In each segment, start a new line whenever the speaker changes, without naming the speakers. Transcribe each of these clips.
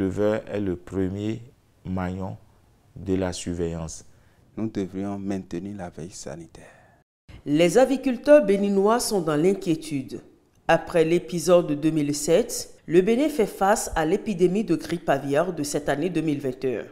l'éleveur est le premier maillon de la surveillance.
Nous devrions maintenir la veille sanitaire.
Les aviculteurs béninois sont dans l'inquiétude. Après l'épisode de 2007, le Bénin fait face à l'épidémie de grippe aviaire de cette année 2021.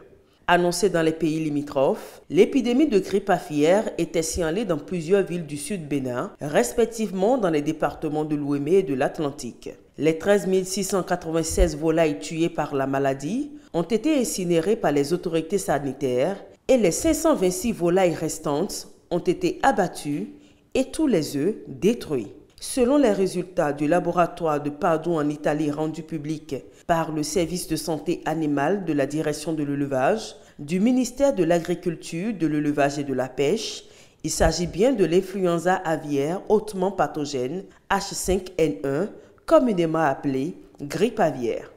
Annoncée dans les pays limitrophes, l'épidémie de grippe aviaire était signalée dans plusieurs villes du sud Bénin, respectivement dans les départements de l'Ouémé et de l'Atlantique. Les 13 696 volailles tuées par la maladie ont été incinérées par les autorités sanitaires et les 526 volailles restantes ont été abattues et tous les œufs détruits. Selon les résultats du laboratoire de Padoue en Italie rendus publics par le service de santé animale de la direction de l'élevage, du ministère de l'Agriculture, de l'Élevage et de la Pêche, il s'agit bien de l'influenza aviaire hautement pathogène H5N1, communément appelée grippe aviaire.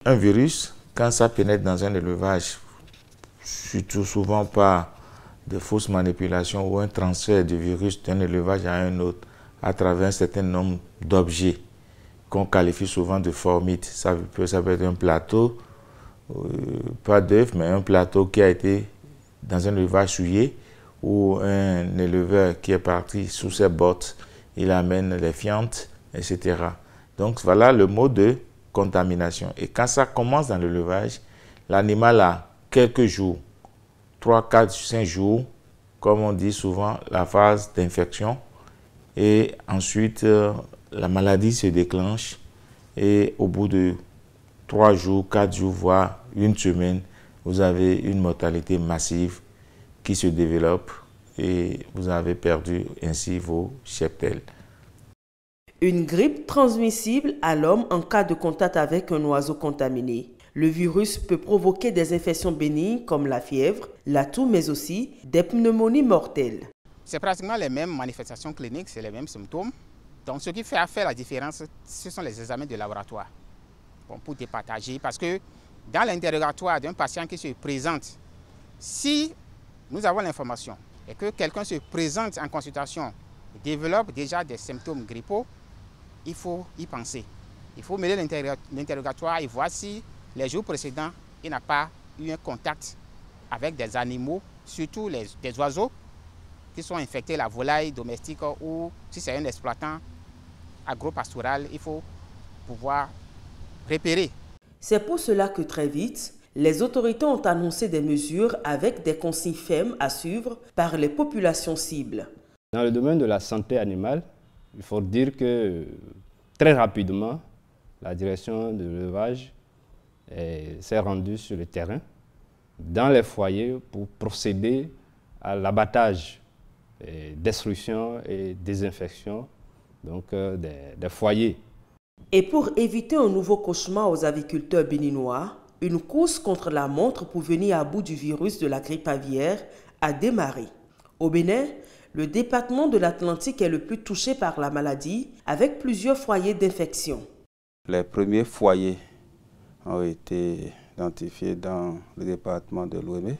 Un virus, quand ça pénètre dans un élevage, surtout souvent par de fausses manipulations ou un transfert du virus d'un élevage à un autre, à travers un certain nombre d'objets qu'on qualifie souvent de formites. Ça peut être un plateau, pas d'œuf, mais un plateau qui a été dans un élevage souillé ou un éleveur qui est parti sous ses bottes, il amène les fientes, etc. Donc voilà le mot de contamination. Et quand ça commence dans l'élevage, l'animal a quelques jours, 3, 4, 5 jours, comme on dit souvent, la phase d'infection. Et ensuite, la maladie se déclenche et au bout de 3 jours, 4 jours, voire une semaine, vous avez une mortalité massive qui se développe et vous avez perdu ainsi vos cheptels.
Une grippe transmissible à l'homme en cas de contact avec un oiseau contaminé. Le virus peut provoquer des infections bénignes comme la fièvre, la toux, mais aussi des pneumonies mortelles.
C'est pratiquement les mêmes manifestations cliniques, c'est les mêmes symptômes. Donc ce qui fait la différence, ce sont les examens de laboratoire. Bon, pour départager, parce que dans l'interrogatoire d'un patient qui se présente, si nous avons l'information et que quelqu'un se présente en consultation et développe déjà des symptômes grippaux, il faut y penser. Il faut mêler l'interrogatoire et voir si les jours précédents, il n'a pas eu un contact avec des animaux, surtout des oiseaux, qui sont infectés, la volaille domestique ou si c'est un exploitant agropastoral, il faut pouvoir repérer.
C'est pour cela que très vite, les autorités ont annoncé des mesures avec des consignes fermes à suivre par les populations cibles.
Dans le domaine de la santé animale, il faut dire que très rapidement, la direction de l'élevage s'est rendue sur le terrain, dans les foyers, pour procéder à l'abattage, destruction et désinfection donc, des foyers.
Et pour éviter un nouveau cauchemar aux aviculteurs béninois, une course contre la montre pour venir à bout du virus de la grippe aviaire a démarré. Au Bénin, le département de l'Atlantique est le plus touché par la maladie, avec plusieurs foyers d'infection.
Les premiers foyers ont été identifiés dans le département de l'Ouémé.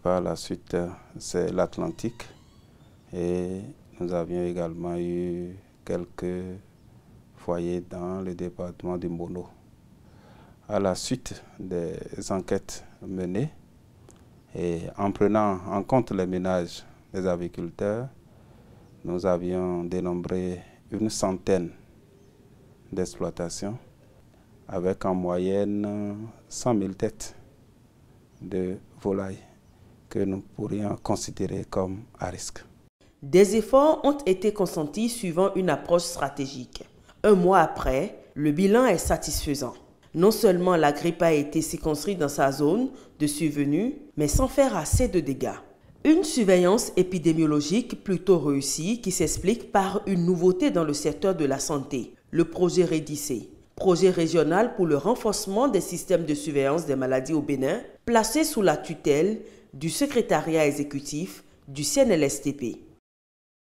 Par la suite, c'est l'Atlantique. Et nous avions également eu quelques foyers dans le département du Mono. À la suite des enquêtes menées, et en prenant en compte les ménages des aviculteurs, nous avions dénombré une centaine d'exploitations avec en moyenne 100 000 têtes de volailles que nous pourrions considérer comme à risque.
Des efforts ont été consentis suivant une approche stratégique. Un mois après, le bilan est satisfaisant. Non seulement la grippe a été circonscrite dans sa zone de survenue, mais sans faire assez de dégâts. Une surveillance épidémiologique plutôt réussie qui s'explique par une nouveauté dans le secteur de la santé, le projet REDICE, projet régional pour le renforcement des systèmes de surveillance des maladies au Bénin, placé sous la tutelle du secrétariat exécutif du CNLSTP.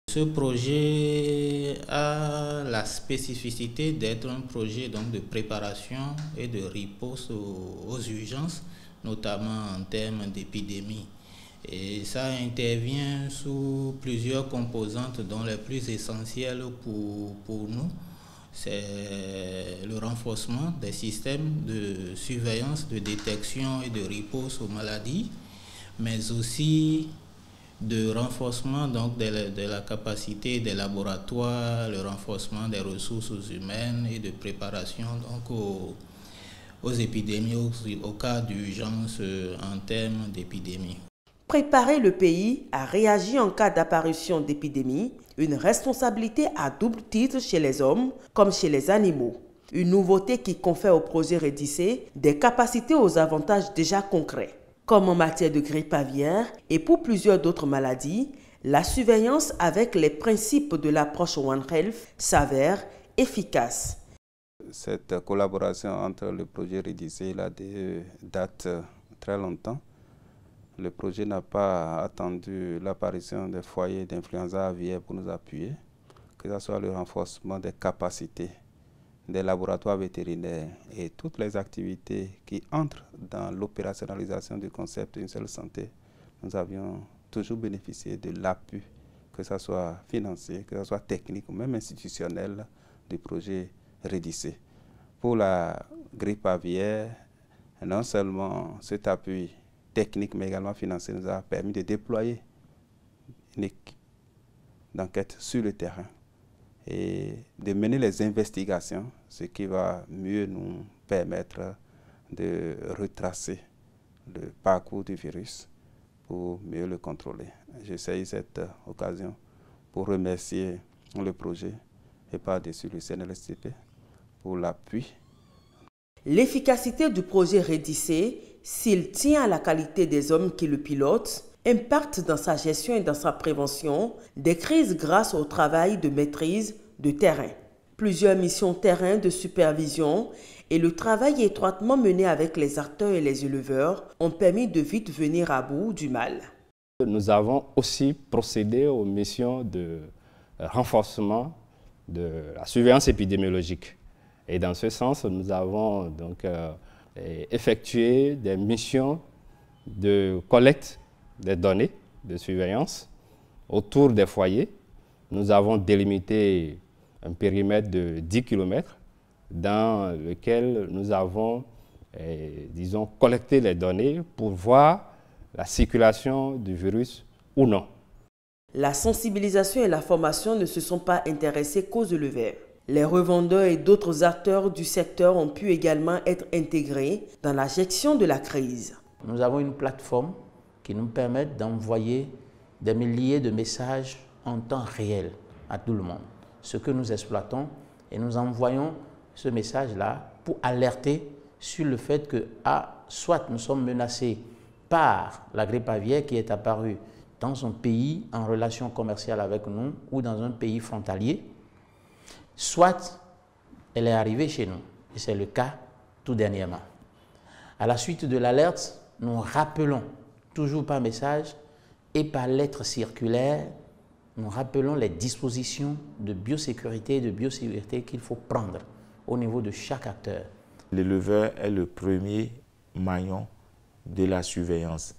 Ce projet a la spécificité d'être un projet donc, de préparation et de riposte aux urgences, notamment en termes d'épidémie. Et ça intervient sous plusieurs composantes, dont les plus essentielles pour nous c'est le renforcement des systèmes de surveillance, de détection et de riposte aux maladies, mais aussi de renforcement donc, de la capacité des laboratoires, le renforcement des ressources humaines et de préparation donc, aux épidémies, au cas d'urgence en termes d'épidémie.
Préparer le pays à réagir en cas d'apparition d'épidémie, une responsabilité à double titre chez les hommes comme chez les animaux. Une nouveauté qui confère au projet Redissé des capacités aux avantages déjà concrets. Comme en matière de grippe aviaire et pour plusieurs d'autres maladies, la surveillance avec les principes de l'approche One Health s'avère efficace.
Cette collaboration entre le projet Redissé et l'ADE date très longtemps. Le projet n'a pas attendu l'apparition des foyers d'influenza aviaire pour nous appuyer, que ce soit le renforcement des capacités des laboratoires vétérinaires et toutes les activités qui entrent dans l'opérationnalisation du concept d'une seule santé. Nous avions toujours bénéficié de l'appui, que ce soit financier, que ce soit technique ou même institutionnel du projet Redissé. Pour la grippe aviaire, non seulement cet appui technique mais également financier nous a permis de déployer une équipe d'enquête sur le terrain et de mener les investigations, ce qui va mieux nous permettre de retracer le parcours du virus pour mieux le contrôler. J'essaie cette occasion pour remercier le projet et par-dessus le CNLSTP pour l'appui.
L'efficacité du projet Redissé, s'il tient à la qualité des hommes qui le pilotent, impacte dans sa gestion et dans sa prévention des crises grâce au travail de maîtrise de terrain. Plusieurs missions terrain de supervision et le travail étroitement mené avec les acteurs et les éleveurs ont permis de vite venir à bout du mal.
Nous avons aussi procédé aux missions de renforcement de la surveillance épidémiologique. Et dans ce sens, nous avons donc effectué des missions de collecte des données de surveillance autour des foyers. Nous avons délimité un périmètre de 10 km dans lequel nous avons, disons, collecté les données pour voir la circulation du virus ou non.
La sensibilisation et la formation ne se sont pas intéressées qu'aux éleveurs. Les revendeurs et d'autres acteurs du secteur ont pu également être intégrés dans la gestion de la crise.
Nous avons une plateforme qui nous permet d'envoyer des milliers de messages en temps réel à tout le monde. Ce que nous exploitons et nous envoyons ce message-là pour alerter sur le fait que soit nous sommes menacés par la grippe aviaire qui est apparue dans un pays en relation commerciale avec nous ou dans un pays frontalier, soit elle est arrivée chez nous, et c'est le cas tout dernièrement. À la suite de l'alerte, nous rappelons, toujours par message et par lettre circulaire, nous rappelons les dispositions de biosécurité et de biosécurité qu'il faut prendre au niveau de chaque acteur.
L'éleveur est le premier maillon de la surveillance.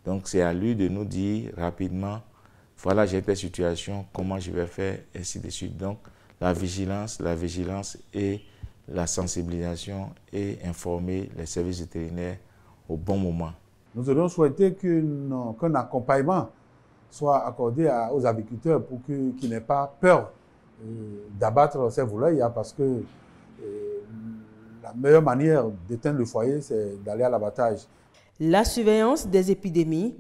Donc c'est à lui de nous dire rapidement, voilà j'ai telle situation, comment je vais faire, ainsi de suite. Donc la vigilance et la sensibilisation et informer les services vétérinaires au bon moment.
Nous aurions souhaité qu'un accompagnement soit accordé aux agriculteurs pour qu'ils n'aient pas peur d'abattre ces volailles, parce que la meilleure manière d'éteindre le foyer, c'est d'aller à l'abattage.
La surveillance des épidémies,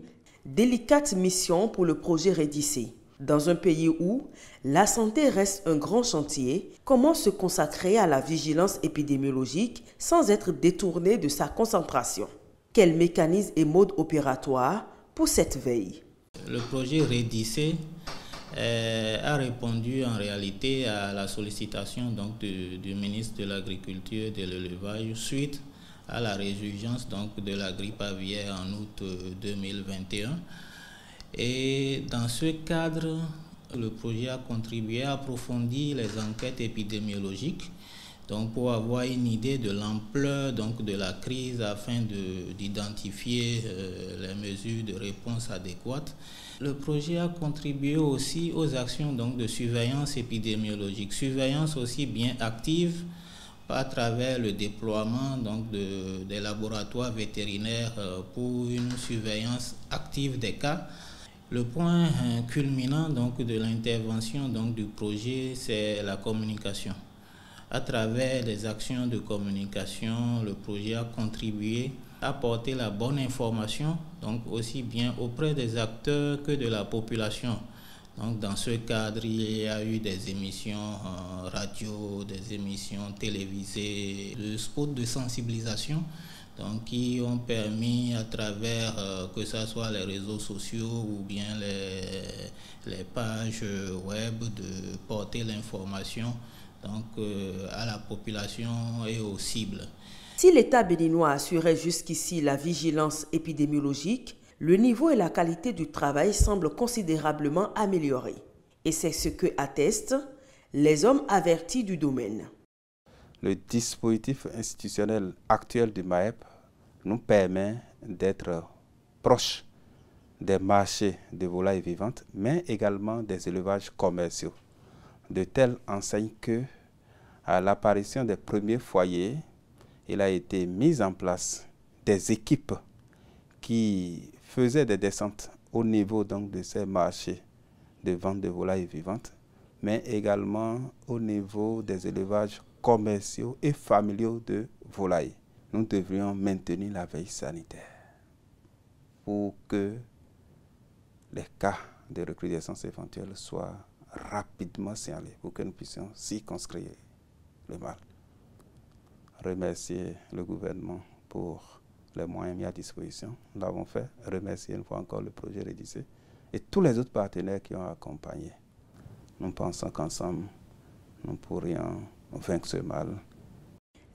délicate mission pour le projet Redissé. Dans un pays où la santé reste un grand chantier, comment se consacrer à la vigilance épidémiologique sans être détourné de sa concentration? Quels mécanismes et modes opératoires pour cette veille?
Le projet Redissé a répondu en réalité à la sollicitation donc, du ministre de l'Agriculture et de l'Élevage suite à la résurgence donc, de la grippe aviaire en août 2021. Et dans ce cadre, le projet a contribué à approfondir les enquêtes épidémiologiques, donc pour avoir une idée de l'ampleur de la crise afin d'identifier les mesures de réponse adéquates. Le projet a contribué aussi aux actions de surveillance épidémiologique, surveillance aussi bien active à travers le déploiement des laboratoires vétérinaires pour une surveillance active des cas. Le point culminant de l'intervention du projet, c'est la communication. À travers les actions de communication, le projet a contribué à porter la bonne information, donc aussi bien auprès des acteurs que de la population. Donc dans ce cadre, il y a eu des émissions radio, des émissions télévisées, des spots de sensibilisation, donc qui ont permis à travers que ce soit les réseaux sociaux ou bien les pages web de porter l'information à la population et aux cibles.
Si l'État béninois assurait jusqu'ici la vigilance épidémiologique, le niveau et la qualité du travail semblent considérablement améliorés. Et c'est ce que attestent les hommes avertis du domaine.
Le dispositif institutionnel actuel du MAEP nous permet d'être proches des marchés de volailles vivantes, mais également des élevages commerciaux, de telle enseigne que, à l'apparition des premiers foyers, il a été mis en place des équipes qui faisaient des descentes au niveau de ces marchés de vente de volailles vivantes, mais également au niveau des élevages commerciaux et familiaux de volailles. Nous devrions maintenir la veille sanitaire pour que les cas de recrudescence éventuelle soient rapidement signalés, pour que nous puissions circonscrire le mal. Remercier le gouvernement pour les moyens mis à disposition. Nous l'avons fait. Remercier une fois encore le projet Rédissé et tous les autres partenaires qui ont accompagné. Nous pensons qu'ensemble, nous pourrions vaincre ce mal.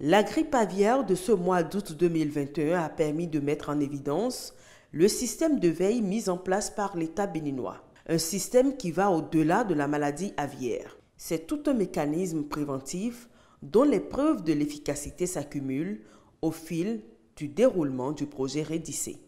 La grippe aviaire de ce mois d'août 2021 a permis de mettre en évidence le système de veille mis en place par l'État béninois. Un système qui va au-delà de la maladie aviaire. C'est tout un mécanisme préventif dont les preuves de l'efficacité s'accumulent au fil du déroulement du projet Rédissé.